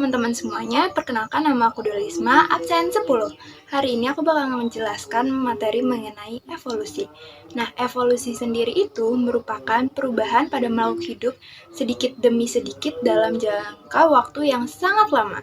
teman-teman semuanya, perkenalkan nama aku Dolisma, absen 10. Hari ini aku bakal menjelaskan materi mengenai evolusi. Nah, evolusi sendiri itu merupakan perubahan pada makhluk hidup sedikit demi sedikit dalam jangka waktu yang sangat lama.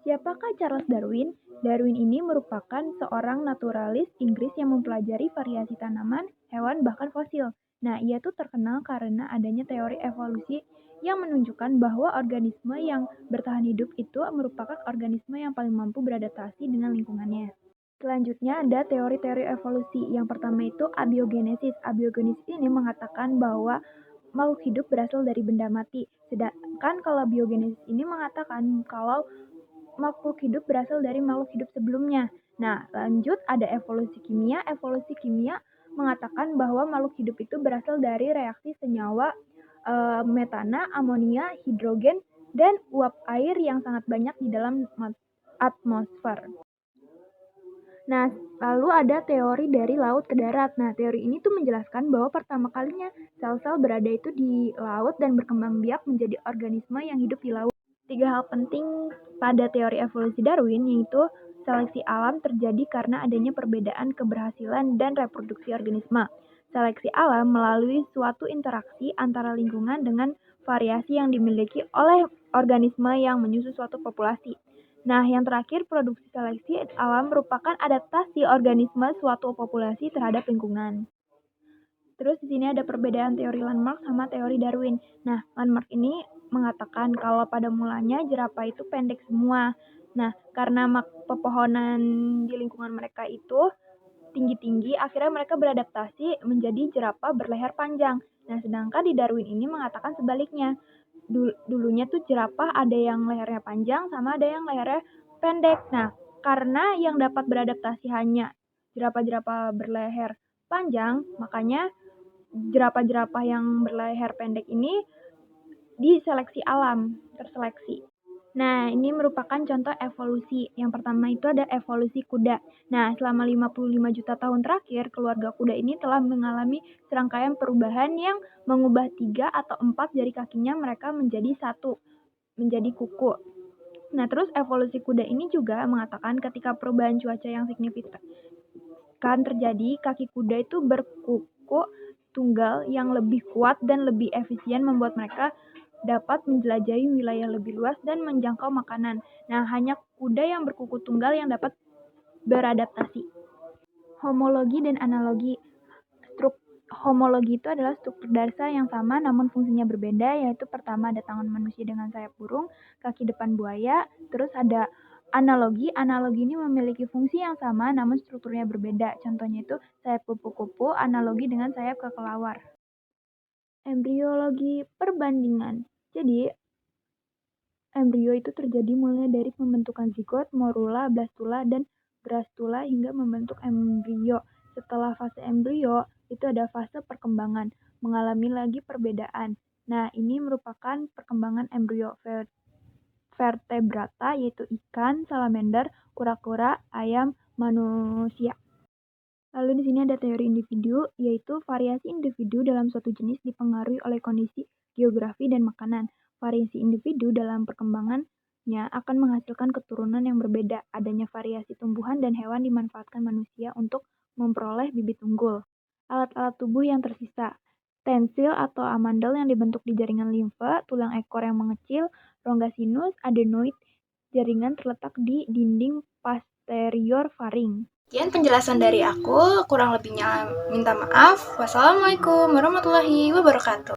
Siapakah Charles Darwin? Darwin ini merupakan seorang naturalis Inggris yang mempelajari variasi tanaman, hewan, bahkan fosil. Nah, ia tuh terkenal karena adanya teori evolusi yang menunjukkan bahwa organisme yang bertahan hidup itu merupakan organisme yang paling mampu beradaptasi dengan lingkungannya. Selanjutnya ada teori-teori evolusi. Yang pertama itu abiogenesis. Abiogenesis ini mengatakan bahwa makhluk hidup berasal dari benda mati. Sedangkan kalau biogenesis ini mengatakan kalau makhluk hidup berasal dari makhluk hidup sebelumnya. Nah, lanjut ada evolusi kimia. Evolusi kimia mengatakan bahwa makhluk hidup itu berasal dari reaksi senyawa metana, amonia, hidrogen, dan uap air yang sangat banyak di dalam atmosfer. Nah, lalu ada teori dari laut ke darat. Nah, teori ini tuh menjelaskan bahwa pertama kalinya sel-sel berada itu di laut dan berkembang biak menjadi organisme yang hidup di laut. 3 hal penting pada teori evolusi Darwin yaitu seleksi alam terjadi karena adanya perbedaan keberhasilan dan reproduksi organisme. Seleksi alam melalui suatu interaksi antara lingkungan dengan variasi yang dimiliki oleh organisme yang menyusun suatu populasi. Nah, yang terakhir, produksi seleksi alam merupakan adaptasi organisme suatu populasi terhadap lingkungan. Terus di sini ada perbedaan teori Landmark sama teori Darwin. Nah, Landmark ini mengatakan kalau pada mulanya jerapah itu pendek semua. Nah, karena pepohonan di lingkungan mereka itu tinggi-tinggi, akhirnya mereka beradaptasi menjadi jerapah berleher panjang. Nah, sedangkan di Darwin ini mengatakan sebaliknya. Dulunya tuh jerapah ada yang lehernya panjang sama ada yang lehernya pendek. Nah, karena yang dapat beradaptasi hanya jerapah-jerapah berleher panjang, makanya jerapah-jerapah yang berleher pendek ini diseleksi alam, terseleksi. Nah, ini merupakan contoh evolusi. Yang pertama itu ada evolusi kuda. Nah, selama 55 juta tahun terakhir, keluarga kuda ini telah mengalami serangkaian perubahan yang mengubah 3 atau 4 jari kakinya mereka menjadi satu, menjadi kuku. Nah, terus evolusi kuda ini juga mengatakan ketika perubahan cuaca yang signifikan terjadi, kaki kuda itu berkuku tunggal yang lebih kuat dan lebih efisien membuat mereka dapat menjelajahi wilayah lebih luas dan menjangkau makanan. Nah, hanya kuda yang berkuku tunggal yang dapat beradaptasi. Homologi dan analogi. Homologi itu adalah struktur dasar yang sama namun fungsinya berbeda, yaitu pertama ada tangan manusia dengan sayap burung, kaki depan buaya, terus ada analogi. Analogi ini memiliki fungsi yang sama namun strukturnya berbeda. Contohnya itu sayap kupu-kupu analogi dengan sayap kelelawar. Embriologi perbandingan. Jadi, embrio itu terjadi mulai dari pembentukan zigot, morula, blastula, dan brastula hingga membentuk embrio. Setelah fase embrio, itu ada fase perkembangan, mengalami lagi perbedaan. Nah, ini merupakan perkembangan embrio vertebrata, yaitu ikan, salamander, kura-kura, ayam, manusia. Lalu di sini ada teori individu, yaitu variasi individu dalam suatu jenis dipengaruhi oleh kondisi geografi dan makanan. Variasi individu dalam perkembangannya akan menghasilkan keturunan yang berbeda. Adanya variasi tumbuhan dan hewan dimanfaatkan manusia untuk memperoleh bibit unggul. Alat-alat tubuh yang tersisa. Tensil atau amandel yang dibentuk di jaringan limfe, tulang ekor yang mengecil, rongga sinus, adenoid, jaringan terletak di dinding posterior faring. Sekian penjelasan dari aku, kurang lebihnya minta maaf. Wassalamualaikum warahmatullahi wabarakatuh.